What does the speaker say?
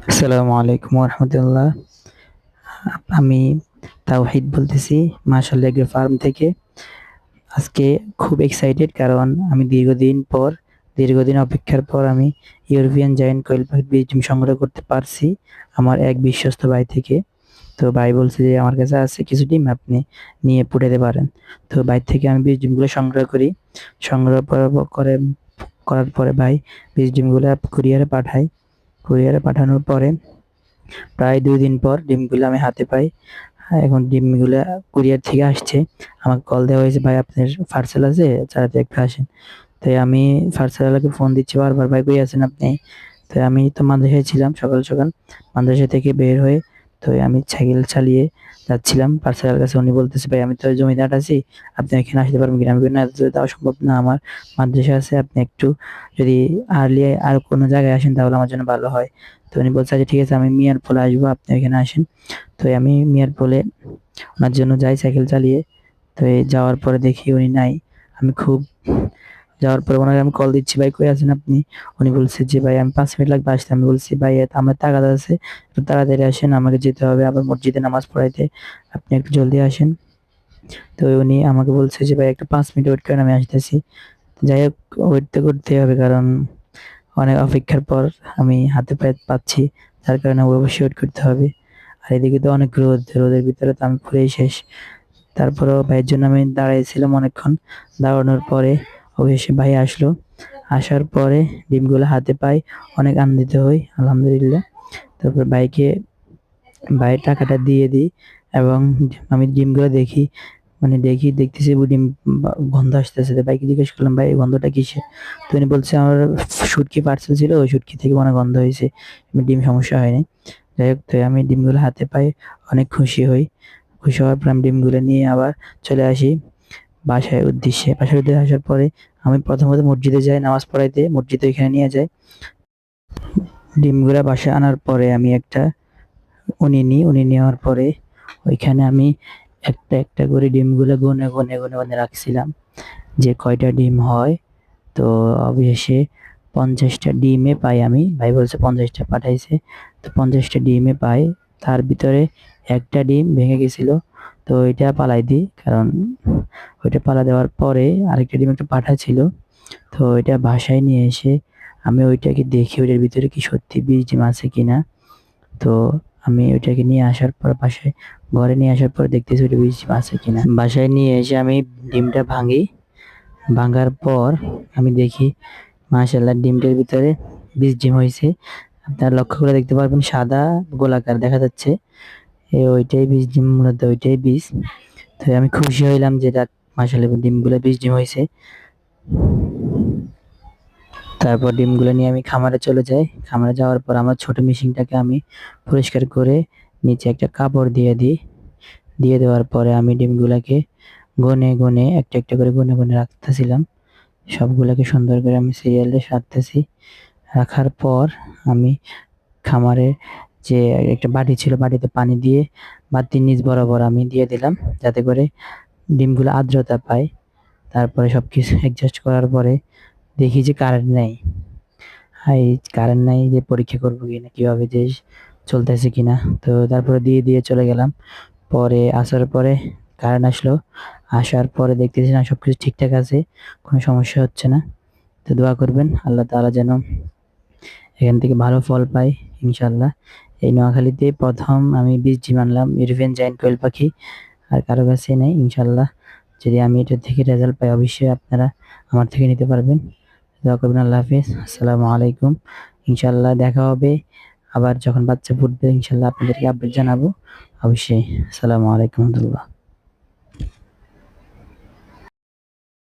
আসসালামু আলাইকুম রহমতুল্লাহ। আমি তাওহিদ বলতেছি মাশাআল্লাহ এগ্রো ফার্ম থেকে। আজকে খুব এক্সাইটেড, কারণ আমি দীর্ঘদিন অপেক্ষার পর আমি ইউরোপিয়ান জায়ান্ট কোয়েল পাখির বীজ ডিম সংগ্রহ করতে পারছি আমার এক বিশ্বস্ত ভাই থেকে। তো ভাই বলছে যে আমার কাছে আছে কিছু ডিম, আপনি নিয়ে ফুটাতে পারেন। তো ভাই থেকে আমি বীজ ডিমগুলো সংগ্রহ করি। সংগ্রহ করার পরে ভাই বীজ ডিমগুলো কুরিয়ারে পাঠানোর পরে প্রায় ২ দিন পর ডিমগুলো আমি হাতে পাই। এখন ডিমগুলা কুরিয়ার থেকে আসছে। আমাকে কল দেওয়া হয়েছে, "ভাই আপনার পার্সেল আছে, তাড়াতাড়ি একটু আসেন।" তাই আমি পার্সেলওয়ালাকে ফোন দিচ্ছি বারবার, "ভাই কই আছেন আপনি?" তো আমি তো মাদ্রাসায় ছিলাম, সকাল মাদ্রাসা থেকে বের হয়ে তো আমি সাইকেল চালিয়ে যাচ্ছিলাম পার্সেলের কাছে। উনি বলতেছে, "ভাই আমি তো জমিদার আছি, আপনি এখানে আসতে পারবেন কিনা?" আমি বলি, "না, এত দূরে যাওয়া সম্ভব না, আমার মাদ্রাসা আছে, আপনি একটু যদি আর্লি আর কোনো জায়গায় আসেন তাহলে আমার জন্য ভালো হয়।" তো উনি বলছে, "আচ্ছা ঠিক আছে, আমি মিয়ার পোলে আসবো, আপনি এখানে আসেন।" তো আমি মিয়ার পোলে ওনার জন্য যাই সাইকেল চালিয়ে। তো এই যাওয়ার পরে দেখি উনি নাই। আমি খুব যাওয়ার পরে ওনাকে আমি কল দিচ্ছি, "ভাই কই আছেন আপনি?" উনি বলছে যে, "ভাই আমি ৫ মিনিট লাগবে আসতে।" আমি বলছি, "ভাই আমার তাগাদা আছে, একটু তাড়াতাড়ি আসেন, আমাকে যেতে হবে আবার মসজিদে নামাজ পড়াইতে, আপনি একটু জলদি আসেন।" তো উনি আমাকে বলছে যে, "ভাই একটু ৫ মিনিট ওয়েট করেন, আমি আসতেছি।" যাই হোক, ওয়েট তো করতেই হবে, কারণ অনেক অপেক্ষার পর আমি হাতে পায়ে পাচ্ছি, যার কারণে অবশ্যই ওয়েট করতে হবে। আর এদিকে তো অনেক রোদ, রোদের ভিতরে তো আমি পুরাই শেষ। তারপরেও ভাইয়ের জন্য আমি দাঁড়াইছিলাম অনেকক্ষণ। দাঁড়ানোর পরে অবশেষে ভাই আসলো। আসার পরে ডিমগুলো হাতে পাই, অনেক আনন্দিত হই আলহামদুলিল্লাহ। তারপর ভাইয়ের টাকাটা দিয়ে দিই এবং আমি ডিমগুলো দেখি, মানে দেখতেছি ডিম গন্ধ আসতেছে। তো ভাইকে জিজ্ঞেস করলাম, "ভাই এই গন্ধটা কিসের?" তো উনি বলছে, "আমার শুটকি পার্সেল ছিল, ওই শুটকি থেকে মনে হয় গন্ধ হয়েছে, ডিম সমস্যা হয়নি।" যাই হোক, তো আমি ডিমগুলো হাতে পাই, অনেক খুশি হই। খুশি হওয়ার পর আমি ডিমগুলো নিয়ে আবার চলে আসি বাসার উদ্দেশ্যে আসার পরে আমি প্রথমত মসজিদে যাই নামাজ পড়াইতে, মসজিদে ওইখানে নিয়ে যাই। ডিমগুলা বাসায় আনার পরে আমি একটা উনি নেওয়ার পরে ওইখানে আমি একটা করে ডিমগুলো গুনে রাখছিলাম যে কয়টা ডিম হয়। তো অবশেষে ৫০টা ডিমে পাই আমি। ভাই বলছে ৫০টা পাঠাইছে। তো ৫০টা ডিমে পাই। তার ভিতরে একটা ডিম ভেঙে গেছিল। তো ওইটা পালাই দিই। কারণ ওইটা পালা দেওয়ার পরে আরেকটা ডিম একটা পাঠা ছিল। তো ওইটা বাসায় নিয়ে এসে আমি ওইটাকে দেখি ওইটার ভিতরে কি সত্যি বীজ ডিম আছে কিনা। তো আমি ওইটাকে নিয়ে আসার পর ঘরে নিয়ে আসার পর দেখতেছি ওইটা বীজ ডিম আছে কিনা। বাসায় নিয়ে এসে আমি ডিমটা ভাঙি। ভাঙার পর আমি দেখি মাশাআল্লাহ ডিমটার ভিতরে বীজ ডিম হয়েছে। আপনারা লক্ষ্য করে দেখতে পারবেন সাদা গোলাকার দেখা যাচ্ছে। ওইটাই বীজ ডিম, মূলত ওইটাই বীজ। তো আমি খুশি হইলাম যে যাক, মাশাআল্লাহ ডিমগুলো বীজ ডিম হয়েছে। তারপর ডিমগুলো নিয়ে আমি খামারে চলে যাই। খামারে যাওয়ার পর আমার ছোট মেশিনটাকে আমি পরিষ্কার করে নিচে একটা কাপড় দিয়ে দিই। দিয়ে দেওয়ার পরে আমি ডিমগুলাকে একটা করে গুনে রাখতেছিলাম। সবগুলাকে সুন্দর করে আমি সিরিয়ালে সারতেছি। রাখার পর আমি খামারে যে একটা বাটি ছিল, বাটিতে পানি দিয়ে বাটির নিচ বরাবর আমি দিয়ে দিলাম, যাতে করে ডিমগুলো আর্দ্রতা পায়। তারপরে সবকিছু অ্যাডজাস্ট করার পরে দেখি যে কারেন্ট নেই। এই কারেন্ট নাই, যে পরীক্ষা করবো কিনা, কিভাবে যে চলতেছে কিনা। তো তারপরে দিয়ে চলে গেলাম। পরে আসার পরে কারেন্ট আসলো। আসার পরে দেখতেছি না, সবকিছু ঠিকঠাক আছে, কোনো সমস্যা হচ্ছে না। তো দোয়া করবেন আল্লাহ তাআলা যেন এখান থেকে ভালো ফল পাই ইনশাআল্লাহ। এই নোয়াখালীতে প্রথম আমি বীজ ডিম আনলাম ইউরোপিয়ান জায়ান্ট কোয়েল পাখি, আর কারো কাছে নেই ইনশাআল্লাহ। যদি আমি এটা থেকে রেজাল্ট পাই অবশ্যই আপনারা আমার থেকে নিতে পারবেন। দোয়া করবেন। আল্লাহ হাফেজ, আসসালামু আলাইকুম। ইনশাআল্লাহ দেখা হবে আবার, যখন বাচ্চা ফুটবে ইনশাআল্লাহ আপনাদেরকে আপডেট জানাবো অবশ্যই। আসসালামু আলাইকুম রহমতুল্লাহ।